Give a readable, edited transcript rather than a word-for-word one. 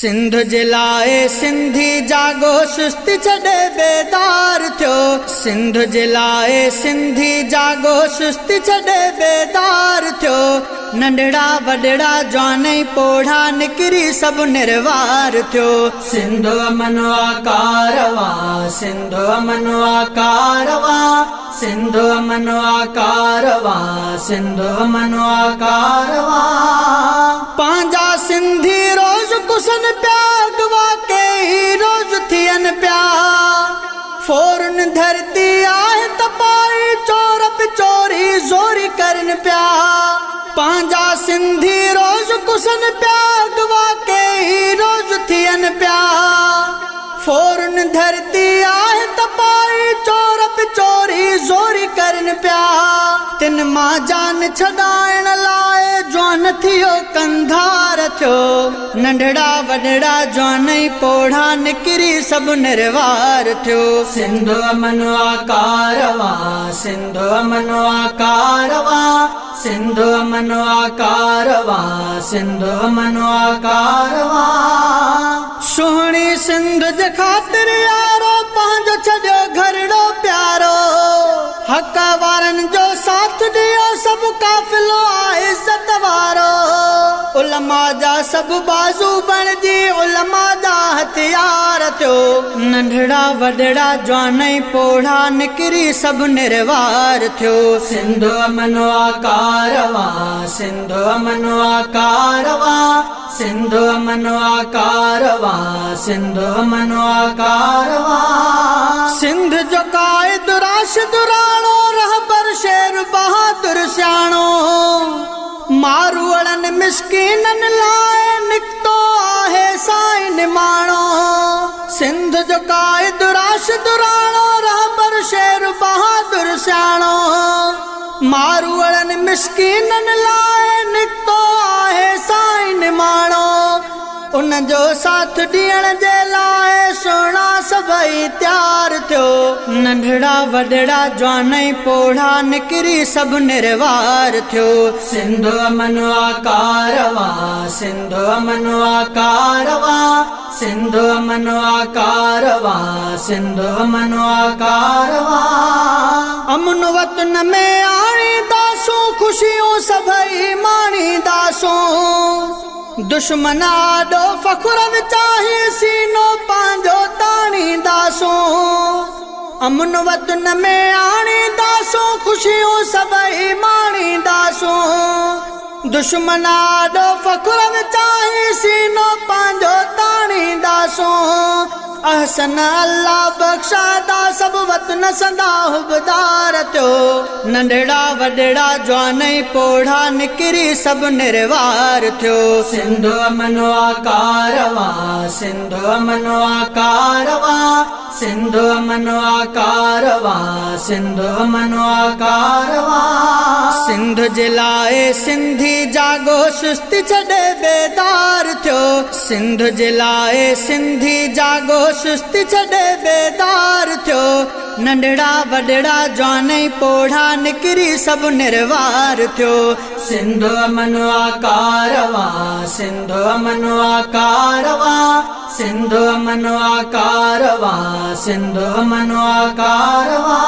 सिंध जे लाए सिंधी जागो सुस्ती छॾे बेदार थियो। सिंध जे लाए सिंधी जागो सुस्ती छॾे बेदार थियो। नंढड़ा वॾड़ा जवानई पोढ़ा निकिरी सभु निर्वार थियो। सिंध मनवा कारवा, सिंध मनवा कारवा, सिंध मनवा कारवा, सिंध मनवा कारवा। पंहिंजा सिंधी रोज़ कुसन पिया, अगवा के ही रोज़ थियन पिया। फौरन धरती आहे तपाई, चोर पिचोरी ज़ोरी करन पिया। पंहिंजा सिंधी रोज़ कुसन पिया, अगवा के ही रोज़ थियन पिया। फौरन धरती आहे तपाई, चोर पिचोरी ज़ोरी करन पिया। तिन मां जान छॾाइण लाइ जवान थियो कंधार थियो। नंढड़ा वॾड़ा जवानई पोढ़ा निकिरी सभु निर्वार थियो। सिंध मनवा कारवा, सिंध मनवा कारवा, सिंध मनवा कारवा, सिंध मनवा कारवा। सुहिणी सिंध जे ख़ातिर यारो पंहिंजो छॾियो घरड़ो प्यारो। हक़ वारनि जो साथ ॾियो, सभु काफ़िलो आहे इज़त वारो। उलमा जा सभु बाज़ू बणिजी उलमा जा हथियार थियो। नंढड़ा वॾड़ा जवानई पोढ़ा निकिरी सभु निर्वार थियो। सिंध मनवा कारवा, सिंध मनवा कारवा, सिंध मनवा कारवा, सिंध मनवा कारवा। सिंध जो कायद राशिद राणो, रहबर शेर बहादुर सियाणो। मारूअड़नि मिस्कीननि लाइ निकितो आहे साईं निमाणो। सिंध जो कायद राशिद राणो, रहबर शेर बहादुर सियाणो। मारूअड़नि मिस्कीननि लाइ निकितो आहे साईं निमाणो। उन जो साथ ॾियण जे लाइ सुहिणा सभई तयार थियो। नंढड़ा वॾड़ा जवानई पोढ़ा निकिरी सभु निर्वार थियो। सिंध मनवा कारवा, सिंध मनवा कारवा, सिंध मनवा कारवा, सिंध मनवा कारवा। अमन वतन में आणींदासूं, ख़ुशियूं सभई माणींदासूं। दुश्मन आॾो फ़ख़ुर विचाही, सीनो पंहिंजो ताणींदासूं। अमन वतन में आणींदासूं, ख़ुशियूं सभई माणींदासूं। दुश्मन आॾो फ़ख़ुर विचाही, सीनो पंहिंजो ताणींदासूं। अहसन अल्लाह बख़्शादा, सभु वतन सदा हुबदार थियो। नंढड़ा वॾड़ा जवानई पोढ़ा निकिरी सभु निर्वार थियो। सिंध मनवा कारवा, सिंध मनवा कारवा, सिंध मनवा कारवा, सिंध मनवा कारवा। सिंध जे लाए सिंधी जागो सुस्ती छॾे बेदार थियो। सिंध जे लाए सिंधी जागो सुस्ती छॾे बेदार थियो। नंढड़ा वॾड़ा जवानई पोढ़ा निकिरी सभु निर्वार थियो। सिंध मनवा कारवा, सिंध मनवा कारवा, सिंध मनवा कारवा, सिंध मनवा कारवा।